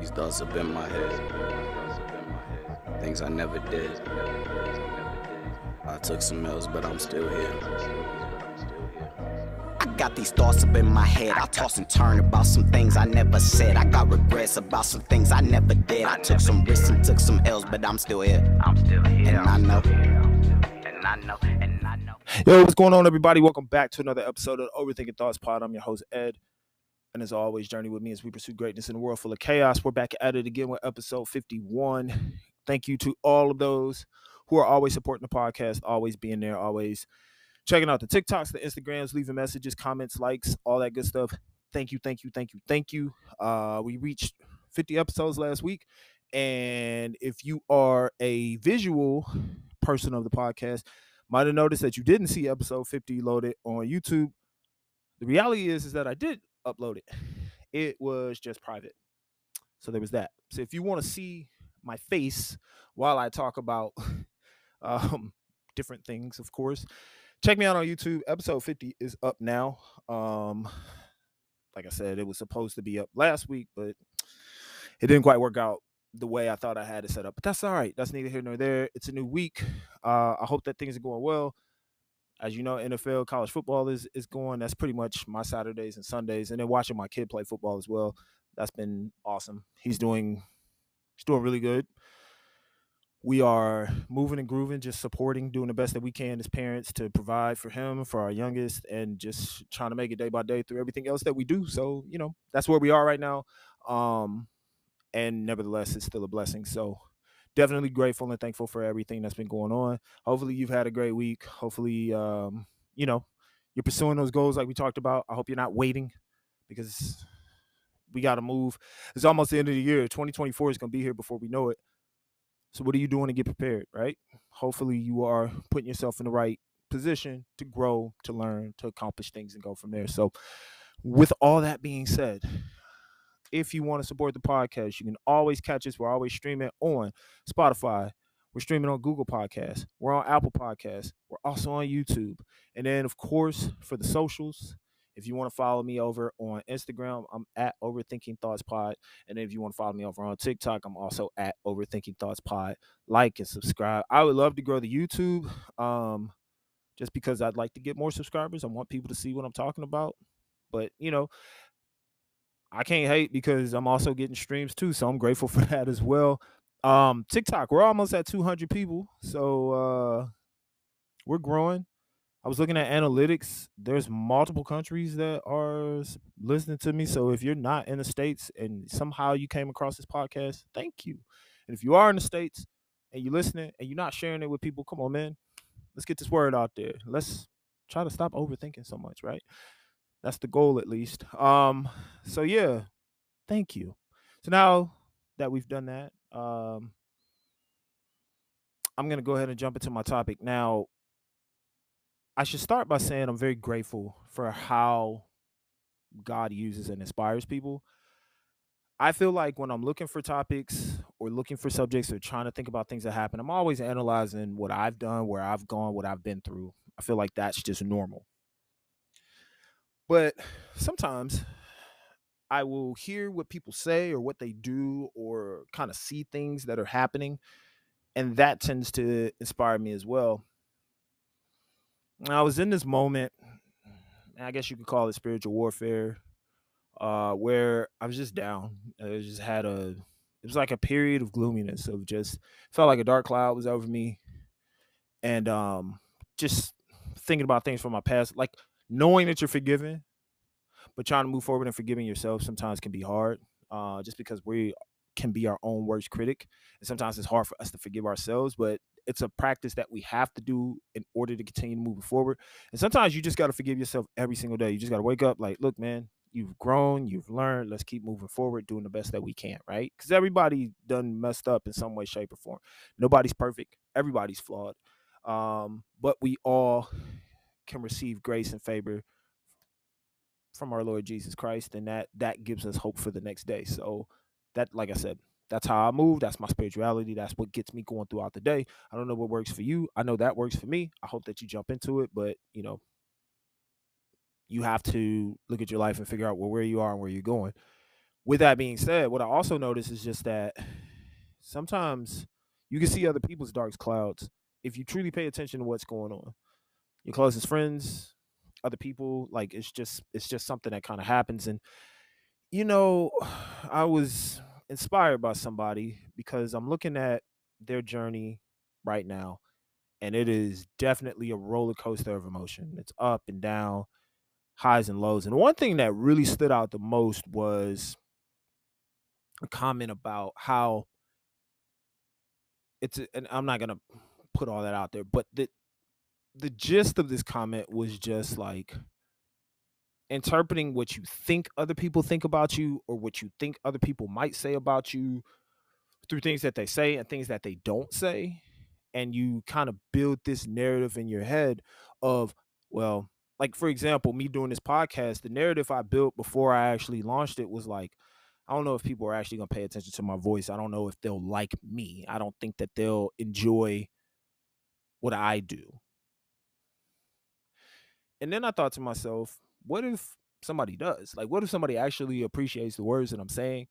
These thoughts up in my head. Things I never did. I took some L's, but I'm still here. I got these thoughts up in my head. I toss and turn about some things I never said. I got regrets about some things I never did. I took some risks and took some L's, but I'm still here. And I know. Yo, what's going on, everybody? Welcome back to another episode of the Overthinking Thoughts Pod. I'm your host, Ed. And as always, journey with me as we pursue greatness in a world full of chaos. We're back at it again with episode 51. Thank you to all of those who are always supporting the podcast, always being there, always checking out the TikToks, the Instagrams, leaving messages, comments, likes, all that good stuff. Thank you. We reached 50 episodes last week. And if you are a visual person of the podcast, might have noticed that you didn't see episode 50 loaded on YouTube. The reality is that I did upload it. It was just private. So there was that. So if you want to see my face while I talk about different things, of course, check me out on YouTube. Episode 50 is up now. Like I said, it was supposed to be up last week, but it didn't quite work out the way I thought I had it set up. But that's all right. That's neither here nor there. It's a new week. I hope that things are going well. As you know, NFL, college football is going. That's pretty much my Saturdays and Sundays. And then watching my kid play football as well. That's been awesome. He's doing really good. We are moving and grooving, just supporting, doing the best that we can as parents to provide for him, for our youngest, and just trying to make it day by day through everything else that we do. So, that's where we are right now. And nevertheless, it's still a blessing. So definitely grateful and thankful for everything that's been going on. Hopefully you've had a great week. Hopefully, you're pursuing those goals like we talked about. I hope you're not waiting because we got to move. It's almost the end of the year. 2024 is going to be here before we know it. So what are you doing to get prepared, right? Hopefully you are putting yourself in the right position to grow, to learn, to accomplish things and go from there. So with all that being said, if you want to support the podcast, you can always catch us. We're always streaming on Spotify. We're streaming on Google Podcasts. We're on Apple Podcasts. We're also on YouTube. And then, of course, for the socials, if you want to follow me over on Instagram, I'm at OverthinkingThoughtsPod. And then if you want to follow me over on TikTok, I'm also at OverthinkingThoughtsPod. Like and subscribe. I would love to grow the YouTube just because I'd like to get more subscribers. I want people to see what I'm talking about. But, I can't hate because I'm also getting streams too, so I'm grateful for that as well. TikTok, we're almost at 200 people, so we're growing. I was looking at analytics. There's multiple countries that are listening to me, so if you're not in the States and somehow you came across this podcast, thank you. And if you are in the States and you're listening and you're not sharing it with people, come on, man. Let's get this word out there. Let's try to stop overthinking so much, right? That's the goal, at least. So yeah, thank you. So now that we've done that, I'm gonna go ahead and jump into my topic. Now, I should start by saying I'm very grateful for how God uses and inspires people. I feel like when I'm looking for topics or looking for subjects or trying to think about things that happen, I'm always analyzing what I've done, where I've gone, what I've been through. I feel like that's just normal. But sometimes I will hear what people say or what they do or kind of see things that are happening, and that tends to inspire me as well. I was in this moment, I guess you could call it spiritual warfare, where I was just down. It was like a period of gloominess, of just felt like a dark cloud was over me, and just thinking about things from my past, like knowing that you're forgiven, but trying to move forward and forgiving yourself sometimes can be hard, just because we can be our own worst critic. And sometimes it's hard for us to forgive ourselves, but it's a practice that we have to do in order to continue moving forward. And sometimes you just got to forgive yourself every single day. You just got to wake up like, look, man, you've grown, you've learned. Let's keep moving forward, doing the best that we can, right? Because everybody done messed up in some way, shape, or form. Nobody's perfect. Everybody's flawed. But we all can receive grace and favor from our Lord Jesus Christ, and that gives us hope for the next day. So that, like I said, that's how I move. That's my spirituality. That's what gets me going throughout the day. I don't know what works for you. I know that works for me. I hope that you jump into it, but you have to look at your life and figure out where you are and where you're going. with that being said, what I also notice is just that sometimes you can see other people's dark clouds if you truly pay attention to what's going on. Your closest friends, other people, like it's just something that kind of happens. And you know, I was inspired by somebody because I'm looking at their journey right now, and it is definitely a roller coaster of emotion. It's up and down, highs and lows. And one thing that really stood out the most was a comment about how and I'm not gonna put all that out there, but the gist of this comment was just like interpreting what you think other people think about you or what you think other people might say about you through things that they say and things that they don't say. And you kind of build this narrative in your head of, well, like for example, me doing this podcast, the narrative I built before I actually launched it was like, I don't know if people are actually going to pay attention to my voice. I don't know if they'll like me. I don't think that they'll enjoy what I do. And then I thought to myself, what if somebody does? Like, what if somebody actually appreciates the words that I'm saying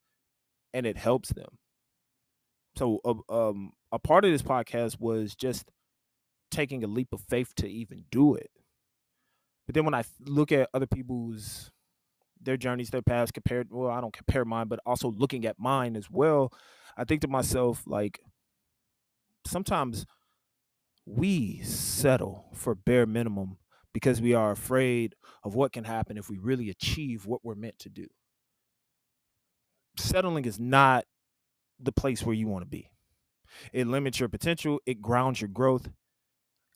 and it helps them? So, a part of this podcast was just taking a leap of faith to even do it. But then when I look at other people's their journeys, their paths compared, well, I don't compare mine, but also looking at mine as well, I think to myself, like, sometimes we settle for bare minimum because we are afraid of what can happen if we really achieve what we're meant to do. Settling is not the place where you want to be. It limits your potential, it grounds your growth,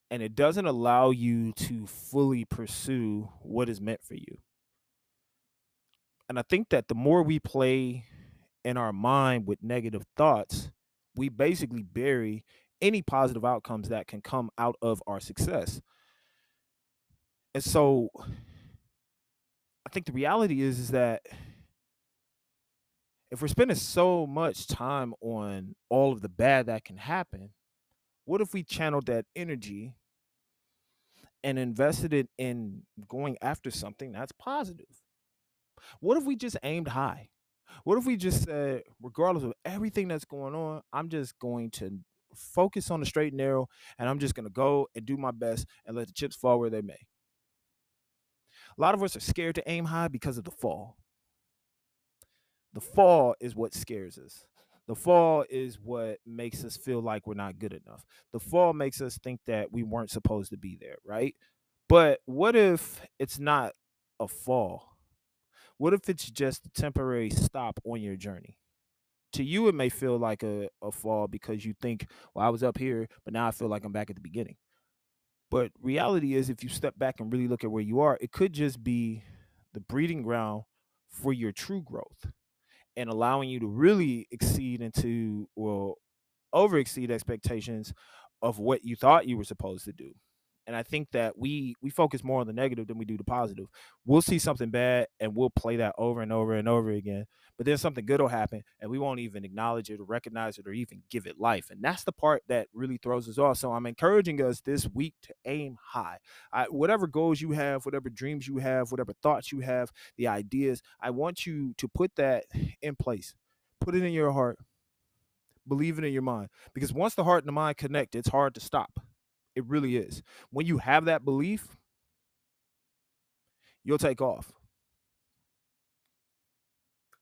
and it doesn't allow you to fully pursue what is meant for you. And I think that the more we play in our mind with negative thoughts, we basically bury any positive outcomes that can come out of our success. And so I think the reality is that if we're spending so much time on all of the bad that can happen, what if we channeled that energy and invested it in going after something that's positive? What if we just aimed high? What if we just said, regardless of everything that's going on, I'm just going to focus on the straight and narrow, and I'm just going to go and do my best and let the chips fall where they may? A lot of us are scared to aim high because of the fall. The fall is what scares us. The fall is what makes us feel like we're not good enough. The fall makes us think that we weren't supposed to be there, right? But what if it's not a fall? What if it's just a temporary stop on your journey? To you, it may feel like a fall because you think, well, I was up here, but now I feel like I'm back at the beginning. But reality is, if you step back and really look at where you are, it could just be the breeding ground for your true growth and allowing you to really exceed into, well, over exceed expectations of what you thought you were supposed to do. And I think that we focus more on the negative than we do the positive. We'll see something bad and we'll play that over and over and over again. But then something good will happen and we won't even acknowledge it or recognize it or even give it life. And that's the part that really throws us off. So I'm encouraging us this week to aim high. Whatever goals you have, whatever dreams you have, whatever thoughts you have, the ideas, I want you to put that in place. Put it in your heart. Believe it in your mind. Because once the heart and the mind connect, it's hard to stop. It really is. When you have that belief, you'll take off.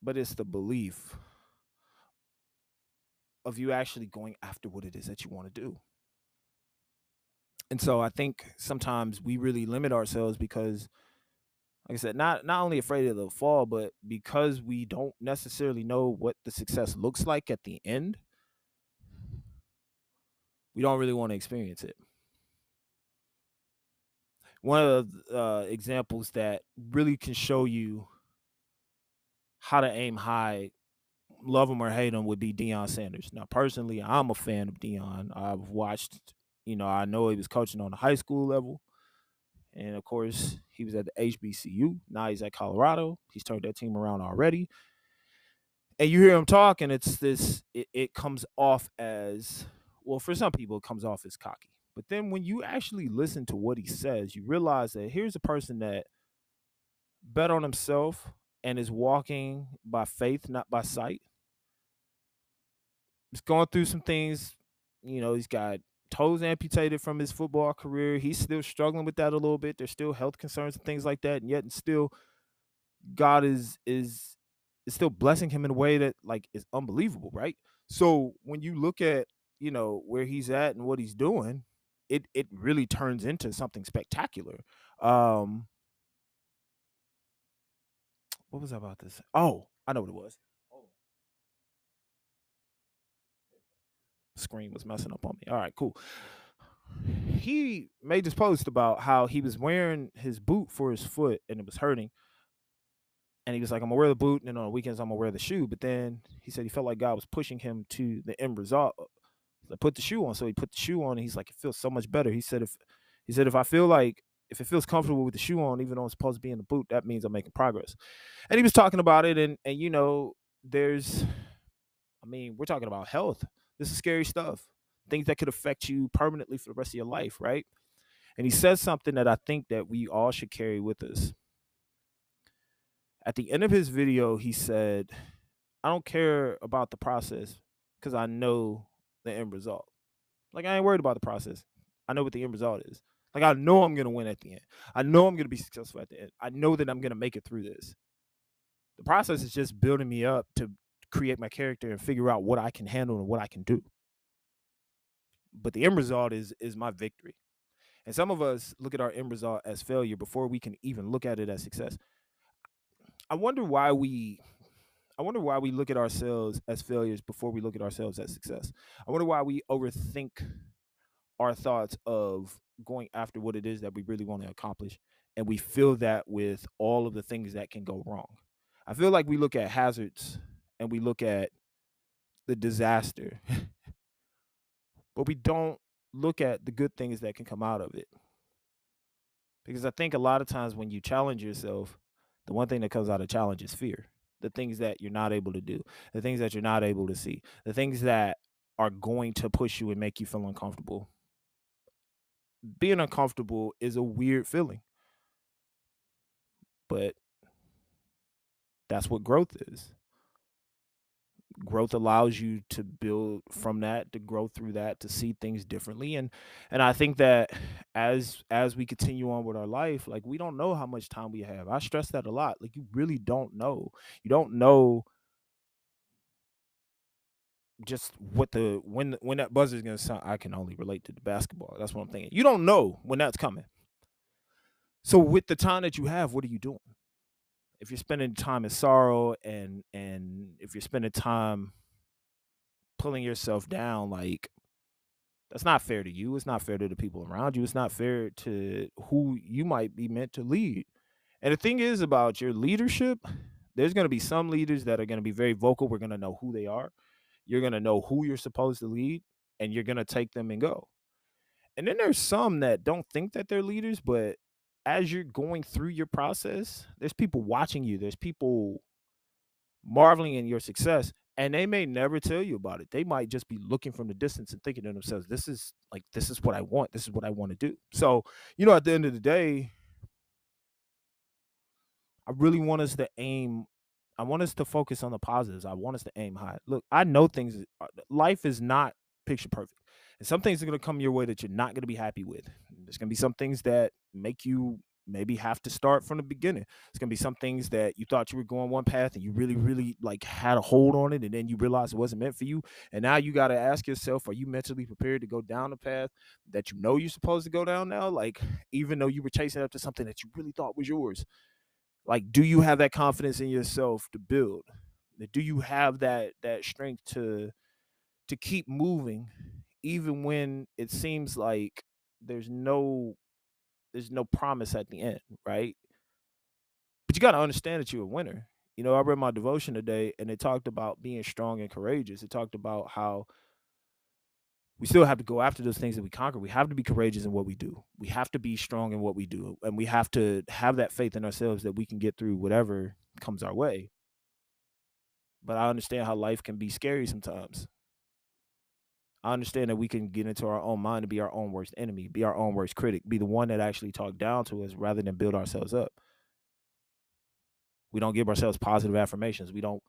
But it's the belief of you actually going after what it is that you want to do. And so I think sometimes we really limit ourselves because, like I said, not only afraid of the fall, but because we don't necessarily know what the success looks like at the end, we don't really want to experience it. One of the examples that really can show you how to aim high, love him or hate him, would be Deion Sanders. Now, personally, I'm a fan of Deion. I've watched, I know he was coaching on the high school level. And of course, he was at the HBCU. Now he's at Colorado. He's turned that team around already. And you hear him talk, and it comes off as, well, for some people, it comes off as cocky. But then when you actually listen to what he says, you realize that here's a person that bet on himself and is walking by faith, not by sight. He's going through some things. He's got toes amputated from his football career. He's still struggling with that a little bit. There's still health concerns and things like that, and yet and still God is still blessing him in a way that like is unbelievable, right? So when you look at where he's at and what he's doing, it really turns into something spectacular. Um, what was I about to say? Oh, I know what it was. Screen was messing up on me. All right, cool. He made this post about how he was wearing his boot for his foot and it was hurting. And he was like, I'm gonna wear the boot, and then on the weekends I'm gonna wear the shoe. But then he said he felt like God was pushing him to the end result. He's like, put the shoe on. So he put the shoe on, and he's like, it feels so much better. He said if I feel like if it feels comfortable with the shoe on, even though it's supposed to be in the boot, that means I'm making progress. And he was talking about it, and there's, we're talking about health. This is scary stuff. Things that could affect you permanently for the rest of your life, right? And he says something that I think that we all should carry with us. At the end of his video, he said, I don't care about the process because I know the end result. Like, I ain't worried about the process. I know what the end result is. Like, I know I'm going to win at the end. I know I'm going to be successful at the end. I know that I'm going to make it through this. The process is just building me up to create my character and figure out what I can handle and what I can do. But the end result is my victory. And some of us look at our end result as failure before we can even look at it as success. I wonder why we look at ourselves as failures before we look at ourselves as success. I wonder why we overthink our thoughts of going after what it is that we really want to accomplish, and we fill that with all of the things that can go wrong. I feel like we look at hazards and we look at the disaster, but we don't look at the good things that can come out of it. Because I think a lot of times when you challenge yourself, the one thing that comes out of challenge is fear. The things that you're not able to do, the things that you're not able to see, the things that are going to push you and make you feel uncomfortable. Being uncomfortable is a weird feeling, but that's what growth is. Growth allows you to build from that, to grow through that, to see things differently. And I think that as we continue on with our life, like, we don't know how much time we have. I stress that a lot. Like, you really don't know. You don't know just what when that buzzer is going to sound. I can only relate to the basketball. That's what I'm thinking. You don't know when that's coming. So with the time that you have, what are you doing? If you're spending time in sorrow and if you're spending time pulling yourself down, like, that's not fair to you. It's not fair to the people around you. It's not fair to who you might be meant to lead. And the thing is about your leadership, there's going to be some leaders that are going to be very vocal. We're going to know who they are. You're going to know who you're supposed to lead, and you're going to take them and go. And then there's some that don't think that they're leaders, but as you're going through your process, there's people watching you. There's people marveling in your success, and they may never tell you about it. They might just be looking from the distance and thinking to themselves, this is what I want. This is what I want to do. So, at the end of the day, I really want us to I want us to focus on the positives. I want us to aim high. Look, I know life is not picture perfect. And some things are going to come your way that you're not going to be happy with. There's going to be some things that make you maybe have to start from the beginning. It's going to be some things that you thought you were going one path and you really, really like had a hold on it. And then you realize it wasn't meant for you. And now you got to ask yourself, are you mentally prepared to go down the path that you know you're supposed to go down now? Like, even though you were chasing after something that you really thought was yours. Like, do you have that confidence in yourself to build? Do you have that strength to keep moving, even when it seems like there's no promise at the end, right? But you got to understand that you're a winner. I read my devotion today, and it talked about being strong and courageous. It talked about how we still have to go after those things that we conquer. We have to be courageous in what we do. We have to be strong in what we do. And we have to have that faith in ourselves that we can get through whatever comes our way. But I understand how life can be scary sometimes. I understand that we can get into our own mind and be our own worst enemy, be our own worst critic, be the one that actually talk down to us rather than build ourselves up. We don't give ourselves positive affirmations. We don't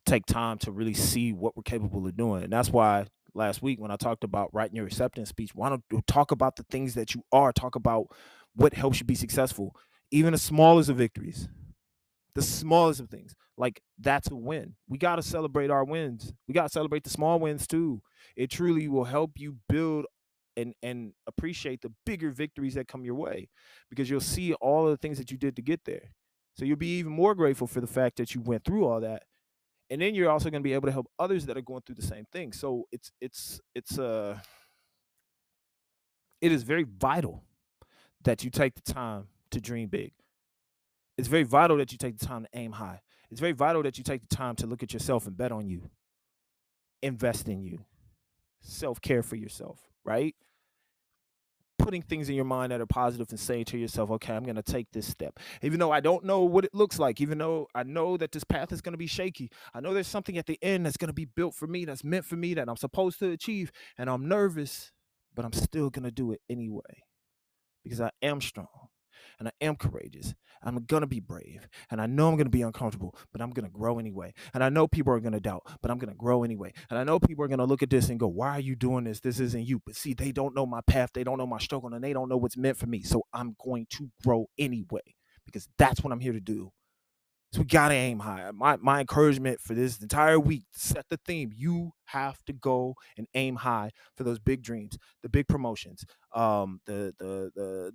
take time to really see what we're capable of doing. And that's why last week when I talked about writing your acceptance speech, why don't you talk about the things that you are, talk about what helps you be successful, even the smallest of victories, the smallest of things. Like, that's a win. We got to celebrate our wins. We got to celebrate the small wins too. It truly will help you build and appreciate the bigger victories that come your way, because you'll see all of the things that you did to get there. So you'll be even more grateful for the fact that you went through all that. And then you're also going to be able to help others that are going through the same thing. So it is very vital that you take the time to dream big. It's very vital that you take the time to aim high. It's very vital that you take the time to look at yourself and bet on you, invest in you, self-care for yourself, right? Putting things in your mind that are positive and saying to yourself, okay, I'm going to take this step. Even though I don't know what it looks like, even though I know that this path is going to be shaky, I know there's something at the end that's going to be built for me, that's meant for me, that I'm supposed to achieve, and I'm nervous, but I'm still going to do it anyway, because I am strong and I am courageous. I'm going to be brave, and I know I'm going to be uncomfortable, but I'm going to grow anyway. And I know people are going to doubt, but I'm going to grow anyway. And I know people are going to look at this and go, why are you doing this? This isn't you. But see, they don't know my path. They don't know my struggle, and they don't know what's meant for me. So I'm going to grow anyway, because that's what I'm here to do. So we got to aim high. My encouragement for this entire week, set the theme. You have to go and aim high for those big dreams, the big promotions, the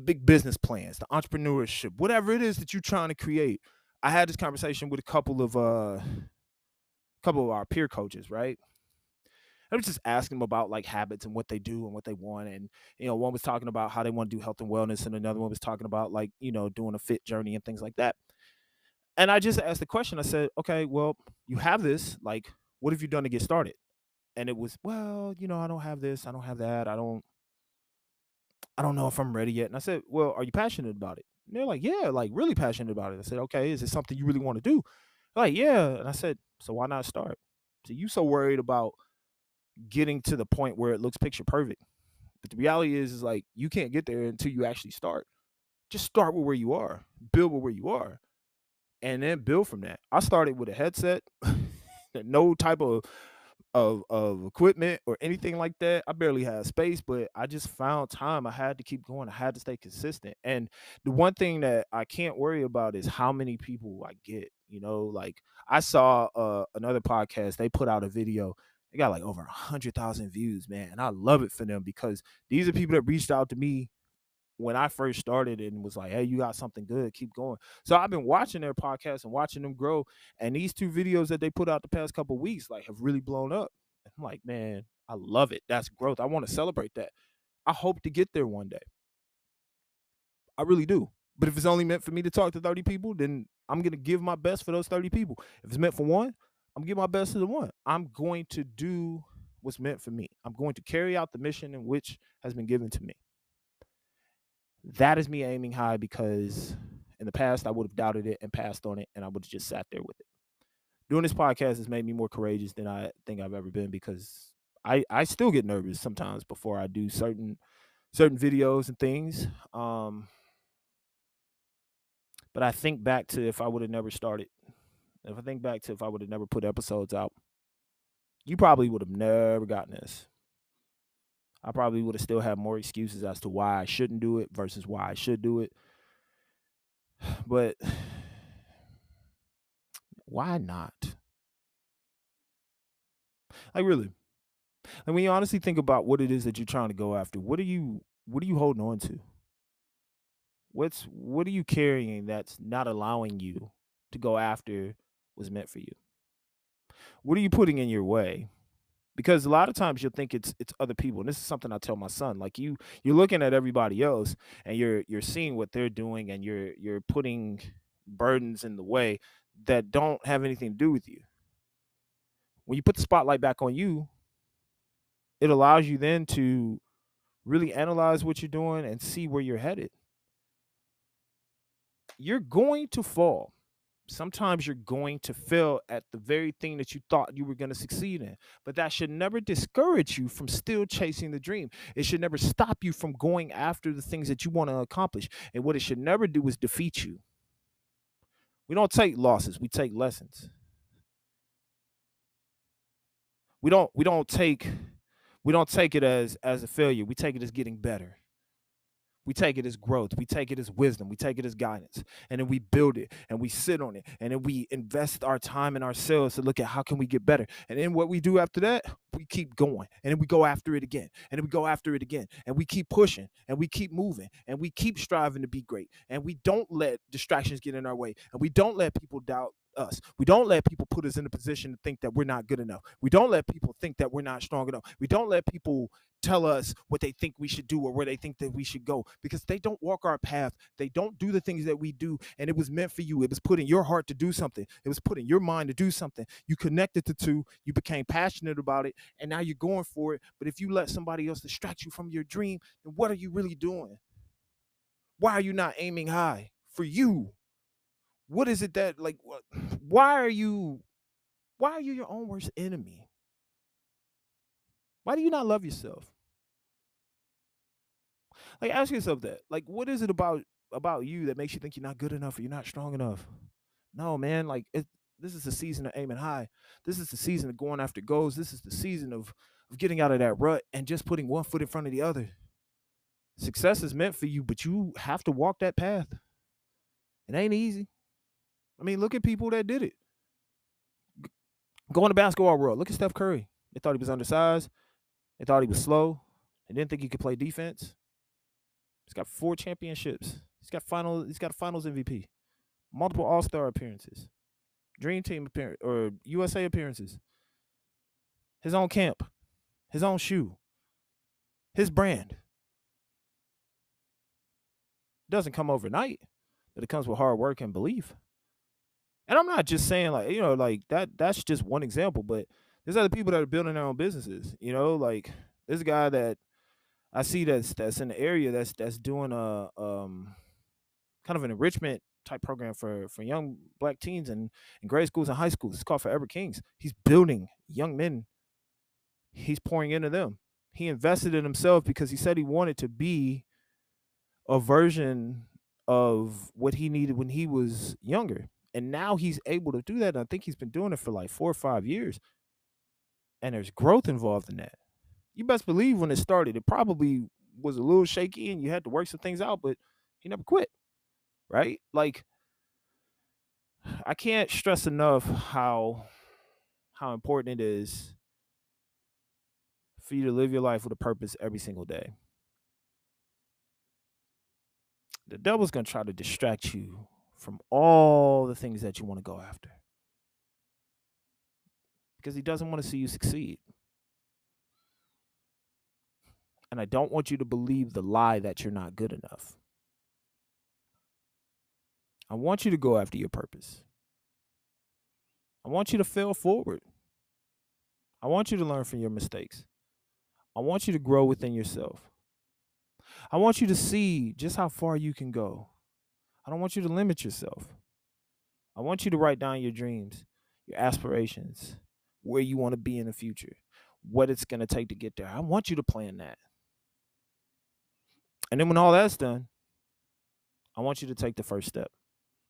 big business plans, the entrepreneurship, whatever it is that you're trying to create. I had this conversation with a couple of our peer coaches, right? I was just asking them about like habits and what they do and what they want. And, one was talking about how they want to do health and wellness, and another one was talking about like, doing a fit journey and things like that. And I just asked the question. I said, okay, well, you have this. Like, what have you done to get started? And it was, well, I don't have this. I don't have that. I don't know if I'm ready yet. And I said, well, are you passionate about it? And they're like, yeah, like really passionate about it. I said, okay, is it something you really want to do? They're like, yeah. And I said, so why not start? So you so worried about getting to the point where it looks picture perfect. But the reality is like, you can't get there until you actually start. Just start with where you are, build with where you are, and then build from that. I started with a headset, no type of equipment or anything like that. I barely had space, but I just found time. I had to keep going. I had to stay consistent. And the one thing that I can't worry about is how many people I get. Like I saw another podcast. They put out a video. They got like over 100,000 views, man. And I love it for them, because these are people that reached out to me when I first started and was like, hey, you got something good, keep going. So I've been watching their podcast and watching them grow. And these 2 videos that they put out the past couple of weeks, like, have really blown up. I'm like, man, I love it. That's growth. I want to celebrate that. I hope to get there one day. I really do. But if it's only meant for me to talk to 30 people, then I'm going to give my best for those 30 people. If it's meant for one, I'm going to give my best to the one. I'm going to do what's meant for me. I'm going to carry out the mission in which has been given to me. That is me aiming high, because in the past I would have doubted it and passed on it, and I would have just sat there with it. Doing this podcast has made me more courageous than I think I've ever been, because I still get nervous sometimes before I do certain videos and things. But I think back to if I would have never started, if I would have never put episodes out, you probably would have never gotten this. I probably would have still had more excuses as to why I shouldn't do it versus why I should do it. But why not? Like, really. And when you honestly think about what it is that you're trying to go after, what are you holding on to? What are you carrying that's not allowing you to go after what's meant for you? What are you putting in your way? Because a lot of times you'll think it's other people. And this is something I tell my son. Like, you're looking at everybody else and you're seeing what they're doing, and you're putting burdens in the way that don't have anything to do with you. When you put the spotlight back on you, it allows you then to really analyze what you're doing and see where you're headed. You're going to fall. Sometimes you're going to fail at the very thing that you thought you were going to succeed in. But that should never discourage you from still chasing the dream. It should never stop you from going after the things that you want to accomplish. And what it should never do is defeat you. We don't take losses, we take lessons. We don't take it as a failure. We take it as getting better. We take it as growth. We take it as wisdom. We take it as guidance. And then we build it and we sit on it. And then we invest our time in ourselves to look at how can we get better. And then what we do after that, we keep going. And then we go after it again. And then we go after it again. And we keep pushing and we keep moving and we keep striving to be great. And we don't let distractions get in our way. And we don't let people doubt us. We don't let people put us in a position to think that we're not good enough. We don't let people think that we're not strong enough. We don't let people tell us what they think we should do or where they think that we should go, because they don't walk our path. They don't do the things that we do. And it was meant for you. It was put in your heart to do something. It was put in your mind to do something. You connected the two. You became passionate about it. And now you're going for it. But if you let somebody else distract you from your dream, then what are you really doing? Why are you not aiming high for you? What is it that, like, why are you your own worst enemy? Why do you not love yourself? Like, ask yourself that. Like, what is it about you that makes you think you're not good enough or you're not strong enough? No, man. Like, this is the season of aiming high. This is the season of going after goals. This is the season of getting out of that rut and just putting one foot in front of the other. Success is meant for you, but you have to walk that path. It ain't easy. I mean, look at people that did it. Go in the basketball world. Look at Steph Curry. They thought he was undersized. They thought he was slow. They didn't think he could play defense. He's got 4 championships. He's got a finals MVP. Multiple All-Star appearances. Dream Team appearance or USA appearances. His own camp. His own shoe. His brand. It doesn't come overnight, but it comes with hard work and belief. And I'm not just saying, like, like that's just one example, but there's other people that are building their own businesses. Like there's a guy that I see that's in the area that's doing a kind of an enrichment type program for young black teens in grade schools and high schools. It's called Forever Kings. He's building young men. He's pouring into them. He invested in himself because he said he wanted to be a version of what he needed when he was younger. And now he's able to do that. And I think he's been doing it for like 4 or 5 years. And there's growth involved in that. You best believe when it started, it probably was a little shaky and you had to work some things out, but he never quit. Right? Like, I can't stress enough how important it is for you to live your life with a purpose every single day. The devil's going to try to distract you from all the things that you want to go after, because he doesn't want to see you succeed. And I don't want you to believe the lie that you're not good enough. I want you to go after your purpose. I want you to fail forward. I want you to learn from your mistakes. I want you to grow within yourself. I want you to see just how far you can go. I don't want you to limit yourself. I want you to write down your dreams, your aspirations, where you want to be in the future, what it's going to take to get there. I want you to plan that. And then when all that's done, I want you to take the first step.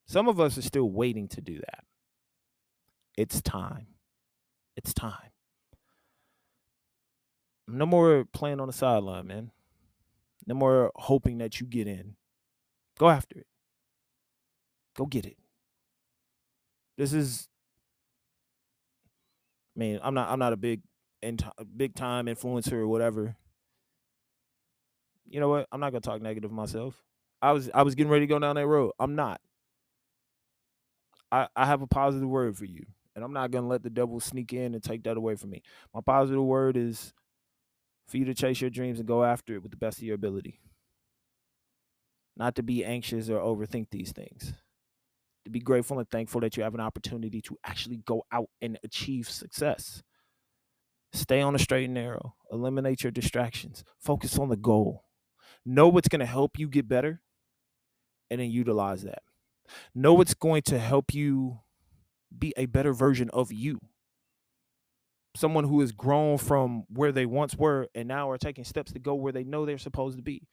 Some of us are still waiting to do that. It's time. It's time. No more playing on the sideline, man. No more hoping that you get in. Go after it. Go get it. This is, I mean, I'm not a big time influencer or whatever. You know what? I'm not gonna talk negative of myself. I was getting ready to go down that road. I'm not. I have a positive word for you, and I'm not gonna let the devil sneak in and take that away from me. My positive word is for you to chase your dreams and go after it with the best of your ability. Not to be anxious or overthink these things. To be grateful and thankful that you have an opportunity to actually go out and achieve success. Stay on the straight and narrow. Eliminate your distractions. Focus on the goal. Know what's going to help you get better, and then utilize that. Know what's going to help you be a better version of you. Someone who has grown from where they once were and now are taking steps to go where they know they're supposed to be.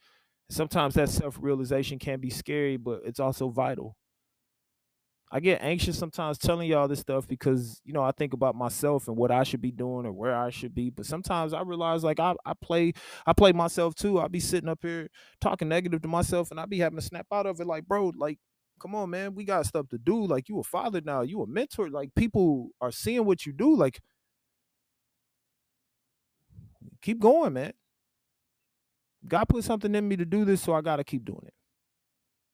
Sometimes that self-realization can be scary, but it's also vital. I get anxious sometimes telling y'all this stuff because, I think about myself and what I should be doing or where I should be. But sometimes I realize like I play myself too. I'll be sitting up here talking negative to myself and I'll be having to snap out of it like, bro, like, come on, man, we got stuff to do. Like, you a father now, you a mentor. Like, people are seeing what you do. Like, keep going, man. God put something in me to do this, so I gotta keep doing it.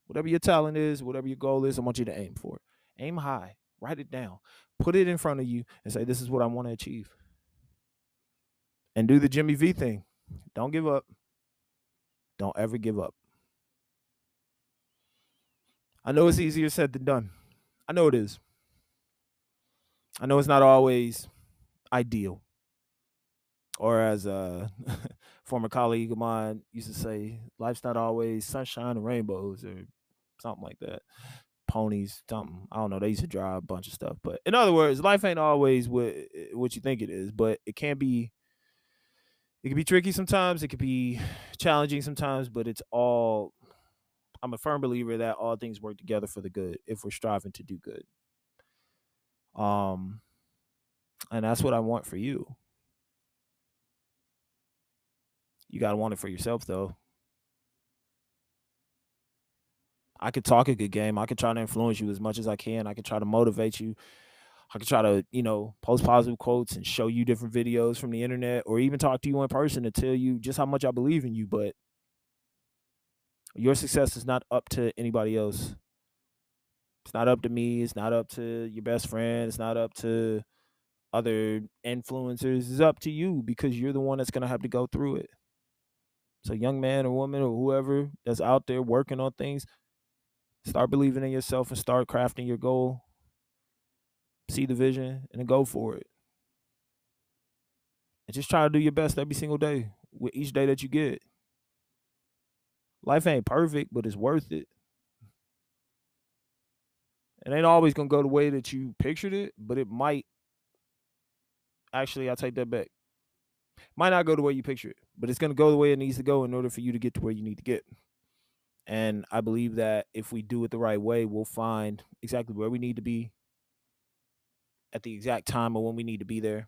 Whatever your talent is, whatever your goal is, I want you to aim for it. Aim high. Write it down. Put it in front of you and say, this is what I want to achieve. And do the Jimmy V thing. Don't give up. Don't ever give up. I know it's easier said than done. I know it is. I know it's not always ideal. Or as a former colleague of mine used to say, life's not always sunshine and rainbows or something like that. Ponies, something. I don't know. They used to drive a bunch of stuff. But in other words, life ain't always what you think it is, but it can be tricky sometimes. It could be challenging sometimes, but I'm a firm believer that all things work together for the good if we're striving to do good. And that's what I want for you. You got to want it for yourself, though. I could talk a good game. I could try to influence you as much as I can. I could try to motivate you. I could try to, post positive quotes and show you different videos from the internet or even talk to you in person to tell you just how much I believe in you. But your success is not up to anybody else. It's not up to me. It's not up to your best friend. It's not up to other influencers. It's up to you because you're the one that's going to have to go through it. So young man or woman or whoever that's out there working on things, start believing in yourself and start crafting your goal. See the vision and then go for it. And just try to do your best every single day with each day that you get. Life ain't perfect, but it's worth it. It ain't always going to go the way that you pictured it, but it might. Actually, I take that back. Might not go the way you picture it, but it's going to go the way it needs to go in order for you to get to where you need to get. And I believe that if we do it the right way, we'll find exactly where we need to be at the exact time of when we need to be there.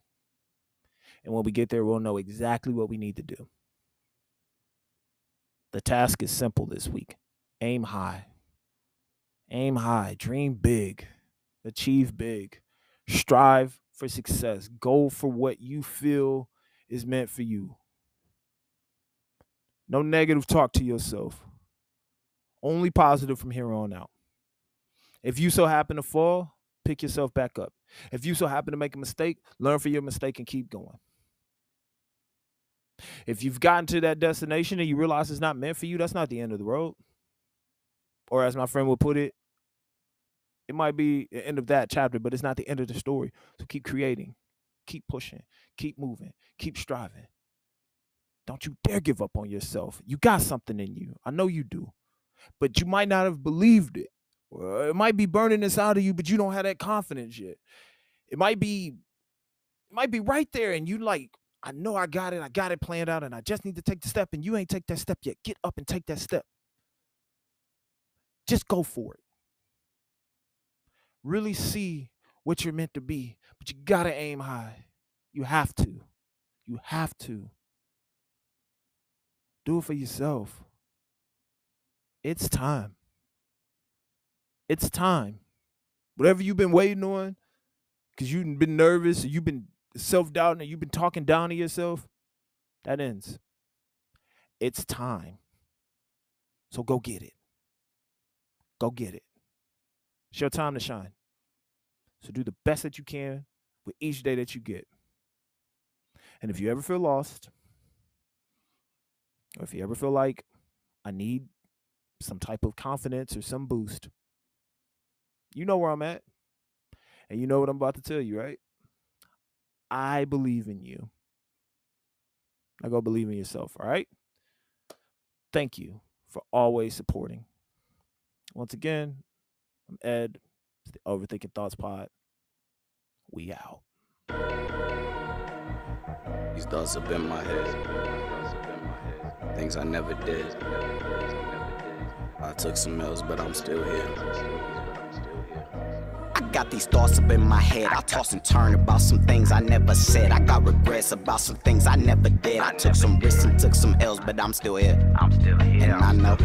And when we get there, we'll know exactly what we need to do. The task is simple this week. Aim high. Aim high. Dream big. Achieve big. Strive for success. Go for what you feel is meant for you. No negative talk to yourself. Only positive from here on out. If you so happen to fall, pick yourself back up. If you so happen to make a mistake, learn from your mistake and keep going. If you've gotten to that destination and you realize it's not meant for you, that's not the end of the road. Or as my friend would put it, it might be the end of that chapter, but it's not the end of the story. So keep creating, keep pushing, keep moving, keep striving. Don't you dare give up on yourself. You got something in you. I know you do. But you might not have believed it. Or it might be burning inside of you, but you don't have that confidence yet. It might be right there and you like, I know I got it planned out and I just need to take the step and you ain't take that step yet. Get up and take that step. Just go for it. Really see what you're meant to be, but you gotta aim high. You have to. You have to. Do it for yourself. It's time. It's time. Whatever you've been waiting on, because you've been nervous, or you've been self-doubting, and you've been talking down to yourself, that ends. It's time. So go get it. Go get it. It's your time to shine. So do the best that you can with each day that you get. And if you ever feel lost, or if you ever feel like I need some type of confidence or some boost, you know where I'm at. And you know what I'm about to tell you, right? I believe in you. Now go believe in yourself, all right? Thank you for always supporting. Once again, I'm Ed. It's the Overthinking Thoughts Pod. We out. These thoughts up in my head. Things I never did. I took some L's, but I'm still here. got these thoughts up in my head. I toss and turn about some things I never said. I got regrets about some things I never did. I took some risks and took some L's, but I'm still here. And I know.